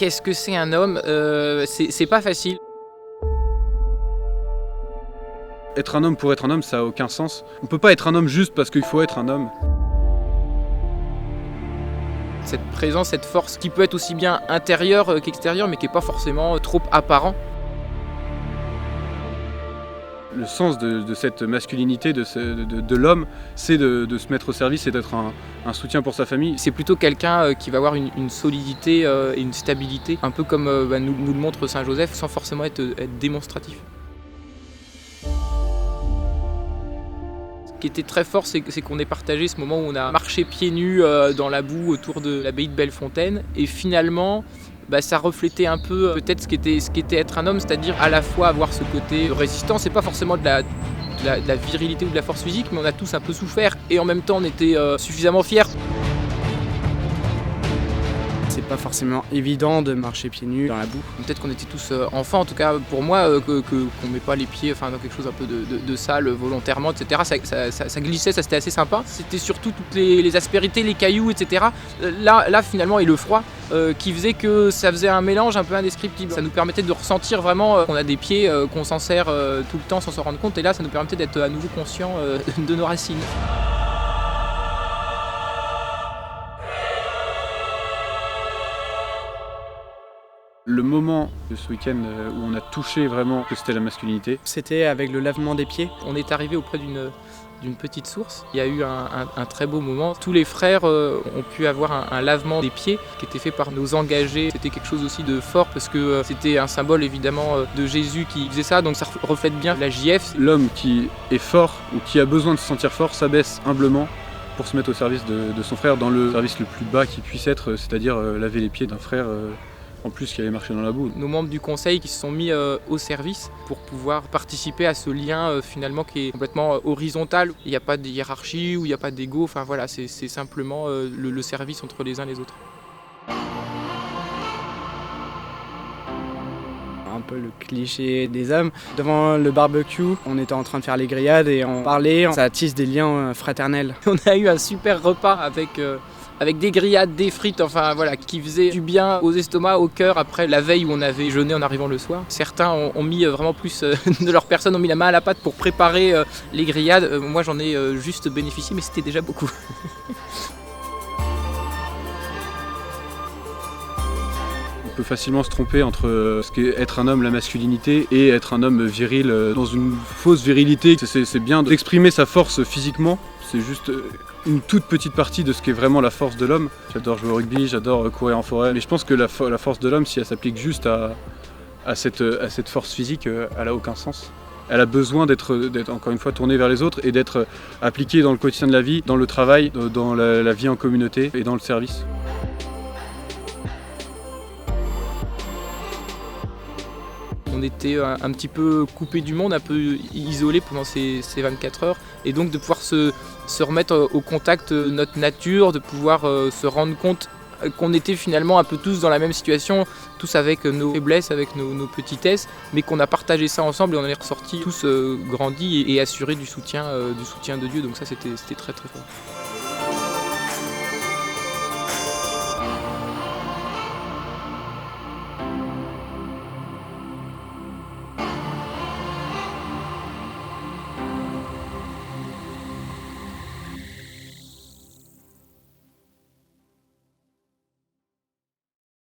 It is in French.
Qu'est-ce que c'est un homme? C'est pas facile. Être un homme pour être un homme, ça n'a aucun sens. On peut pas être un homme juste parce qu'il faut être un homme. Cette présence, cette force qui peut être aussi bien intérieure qu'extérieure, mais qui n'est pas forcément trop apparent. Le sens de cette masculinité de l'homme, c'est de se mettre au service et d'être un soutien pour sa famille. C'est plutôt quelqu'un qui va avoir une solidité et une stabilité, un peu comme nous le montre Saint Joseph, sans forcément être démonstratif. Ce qui était très fort, c'est qu'on ait partagé ce moment où on a marché pieds nus dans la boue autour de l'abbaye de Bellefontaine, et finalement ça reflétait un peu peut-être ce qu'était être un homme, c'est-à-dire à la fois avoir ce côté résistant. C'est pas forcément de la virilité ou de la force physique, mais on a tous un peu souffert et en même temps on était suffisamment fiers. C'est pas forcément évident de marcher pieds nus dans la boue. Peut-être qu'on était tous enfants, en tout cas pour moi, qu'on met pas les pieds dans quelque chose un peu de sale volontairement, etc. Ça glissait, ça c'était assez sympa. C'était surtout toutes les aspérités, les cailloux, etc. Là finalement, et le froid, qui faisait que ça faisait un mélange un peu indescriptible. Ça nous permettait de ressentir vraiment qu'on a des pieds, qu'on s'en sert tout le temps sans s'en rendre compte. Et là, ça nous permettait d'être à nouveau conscients de nos racines. Le moment de ce week-end où on a touché vraiment que c'était la masculinité. C'était avec le lavement des pieds. On est arrivé auprès d'une petite source. Il y a eu un très beau moment. Tous les frères ont pu avoir un lavement des pieds qui était fait par nos engagés. C'était quelque chose aussi de fort parce que c'était un symbole évidemment de Jésus qui faisait ça, donc ça reflète bien la JF. L'homme qui est fort ou qui a besoin de se sentir fort s'abaisse humblement pour se mettre au service de son frère dans le service le plus bas qui puisse être, c'est-à-dire laver les pieds d'un frère en plus qui allait marcher dans la boue. Nos membres du conseil qui se sont mis au service pour pouvoir participer à ce lien finalement qui est complètement horizontal. Il n'y a pas de hiérarchie ou il n'y a pas d'ego, enfin voilà, c'est simplement le service entre les uns et les autres. Un peu le cliché des hommes. Devant le barbecue, on était en train de faire les grillades et on parlait, ça tisse des liens fraternels. On a eu un super repas avec des grillades, des frites, enfin voilà, qui faisaient du bien aux estomacs, au cœur, après la veille où on avait jeûné en arrivant le soir. Certains ont mis vraiment plus de leur personne, ont mis la main à la pâte pour préparer les grillades. Moi j'en ai juste bénéficié, mais c'était déjà beaucoup. On peut facilement se tromper entre ce qu'est être un homme, la masculinité, et être un homme viril dans une fausse virilité. C'est bien d'exprimer sa force physiquement, c'est juste une toute petite partie de ce qu'est vraiment la force de l'homme. J'adore jouer au rugby, j'adore courir en forêt, mais je pense que la force de l'homme, si elle s'applique juste à cette force physique, elle n'a aucun sens. Elle a besoin d'être encore une fois tournée vers les autres et d'être appliquée dans le quotidien de la vie, dans le travail, dans la vie en communauté et dans le service. On était un petit peu coupé du monde, un peu isolé pendant ces 24 heures. Et donc de pouvoir se remettre au contact de notre nature, de pouvoir se rendre compte qu'on était finalement un peu tous dans la même situation, tous avec nos faiblesses, avec nos petitesses, mais qu'on a partagé ça ensemble et on en est ressortis tous grandis et assurés du soutien de Dieu. Donc ça c'était très très fort.